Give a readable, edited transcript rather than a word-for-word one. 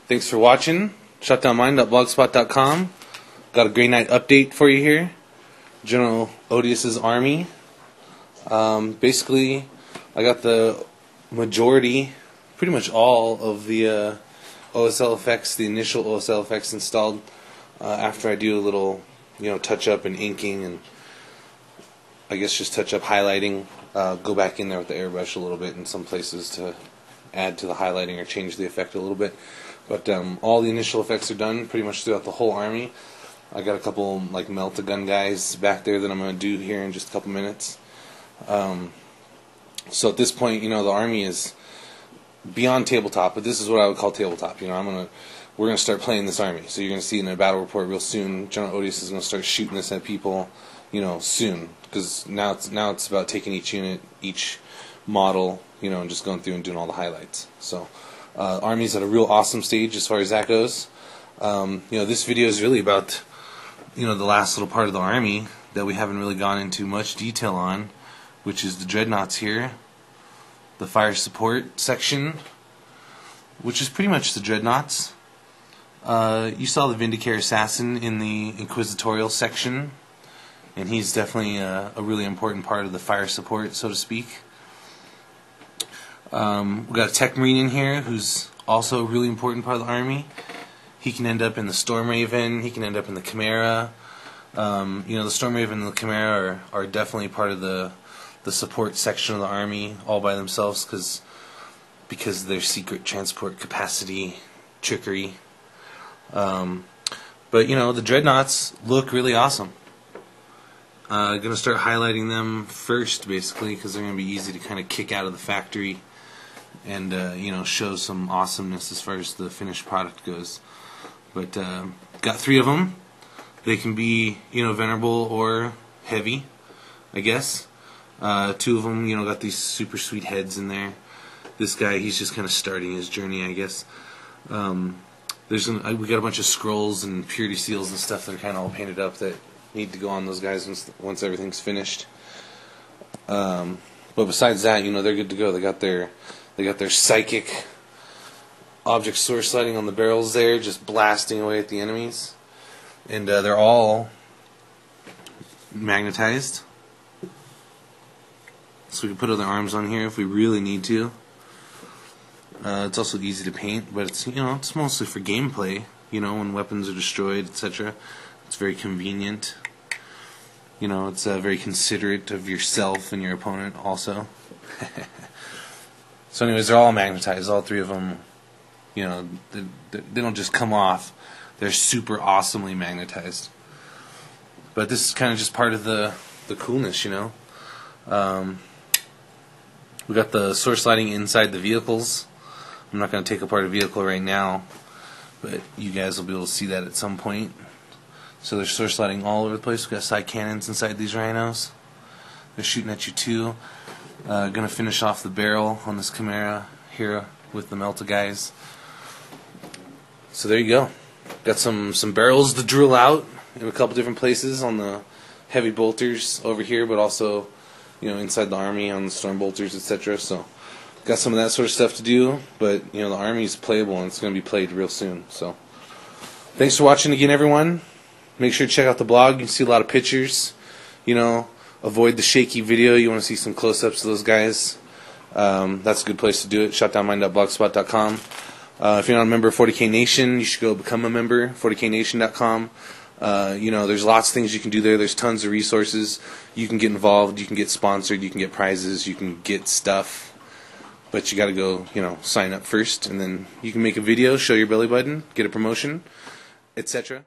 Thanks for watching. Shutdownmind.blogspot.com. Got a Grey Knight update for you here. General Oadius' army. Basically, I got the majority, pretty much all of the OSL effects, the initial OSL effects installed. After I do a little, touch up and inking, and I guess just touch up highlighting. Go back in there with the airbrush a little bit in some places to add to the highlighting or change the effect a little bit. But all the initial effects are done pretty much throughout the whole army. I got a couple like melt-a-gun guys back there that I'm going to do here in just a couple minutes. So at this point, the army is beyond tabletop, but this is what I would call tabletop. We're going to start playing this army. So you're going to see in a battle report real soon. General Oadius is going to start shooting this at people, soon, because now it's about taking each unit, each model, and just going through and doing all the highlights. So army's at a real awesome stage as far as that goes. This video is really about the last little part of the army that we haven't really gone into much detail on, which is the Dreadnoughts here, the fire support section, which is pretty much the Dreadnoughts. You saw the Vindicare Assassin in the Inquisitorial section, and he's definitely a really important part of the fire support, so to speak. We've got a Tech Marine in here who's also a really important part of the army. He can end up in the Storm Raven, he can end up in the Chimera. The Storm Raven and the Chimera are definitely part of the support section of the army all by themselves because of their secret transport capacity, trickery. But the Dreadnoughts look really awesome. Going to start highlighting them first, basically, because they're going to be easy to kind of kick out of the factory and show some awesomeness as far as the finished product goes. But got 3 of them. They can be venerable or heavy, I guess. 2 of them got these super sweet heads in there. This guy, he's just kind of starting his journey, I guess. We got a bunch of scrolls and purity seals and stuff that are kind of all painted up that need to go on those guys once everything's finished. But besides that, they're good to go. They got their psychic object source lighting on the barrels there, just blasting away at the enemies, and they're all magnetized. So we can put other arms on here if we really need to. It's also easy to paint, but it's mostly for gameplay. When weapons are destroyed, etc. It's very convenient. It's very considerate of yourself and your opponent also. So anyways, they're all magnetized, all 3 of them. They don't just come off. They're super awesomely magnetized. But this is kind of just part of the coolness, We got the source lighting inside the vehicles. I'm not going to take apart a vehicle right now, but you guys will be able to see that at some point. So there's source lighting all over the place. We've got side cannons inside these rhinos. They're shooting at you too. Going to finish off the barrel on this Chimera here with the Melta guys. So there you go. Got some barrels to drill out in a couple different places on the heavy bolters over here, but also inside the army on the storm bolters, etc. So got some of that sort of stuff to do, but the army is playable and it's going to be played real soon. So thanks for watching again, everyone. Make sure to check out the blog. You can see a lot of pictures. Avoid the shaky video. You want to see some close-ups of those guys. That's a good place to do it. Shutdownmind.blogspot.com. If you're not a member of 40K Nation, you should go become a member. 40knation.com. There's lots of things you can do there. There's tons of resources. You can get involved. You can get sponsored. You can get prizes. You can get stuff. But you got to go, sign up first, and then you can make a video, show your belly button, get a promotion, etc.